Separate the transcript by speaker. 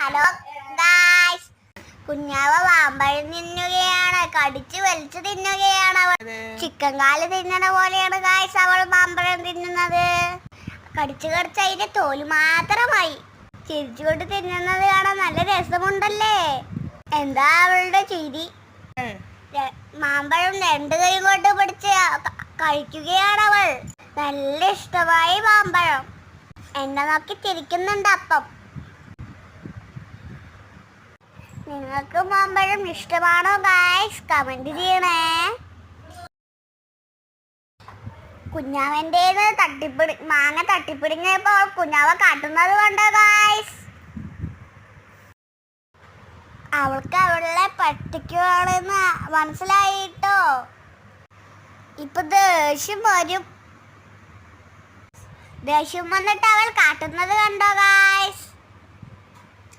Speaker 1: Hello guys, കുഞ്ഞാവ മാമ്പഴം തിന്നുകയാണ്. കടിച്ചു വലിച്ചു തിന്നുകയാണ് അവൾ. ചിക്കൻ കാല് തിന്നണ പോലെയാണ് ഗായ്സ് അവൾ മാമ്പഴം തിന്നുന്നത്. കടിച്ചു കടിച്ച് അതിന്റെ തോല് മാത്രമായി ചിരിച്ചുകൊണ്ട് തിന്നുന്നത് കാണാൻ നല്ല രസമുണ്ടല്ലേ. എന്താ അവളുടെ ചിരി. മാമ്പഴം രണ്ട് കൈ കൊണ്ട് പിടിച്ച് കഴിക്കുകയാണ് അവൾ. നല്ല ഇഷ്ടമായി മാമ്പഴം. എന്നെ നോക്കി ചിരിക്കുന്നുണ്ട്. അപ്പം നിങ്ങൾക്ക് മാമ്പഴം ഇഷ്ടമാണോ ഗായ്സ്? കമന്റ് ചെയ്യണേ. കുഞ്ഞാവൻ്റെന്ന് മാങ്ങ തട്ടിപ്പിടിഞ്ഞപ്പോൾ കുഞ്ഞാവ കാട്ടുന്നത് കണ്ടോ ഗായ്സ്? അവൾക്ക് അവളെ പറ്റിക്കുകയാണെന്ന് മനസ്സിലായിട്ടോ. ഇപ്പൊ ദേഷ്യം വരും. ദേഷ്യം വന്നിട്ട് അവൾ കാട്ടുന്നത് കണ്ടോ ഗായ്സ്?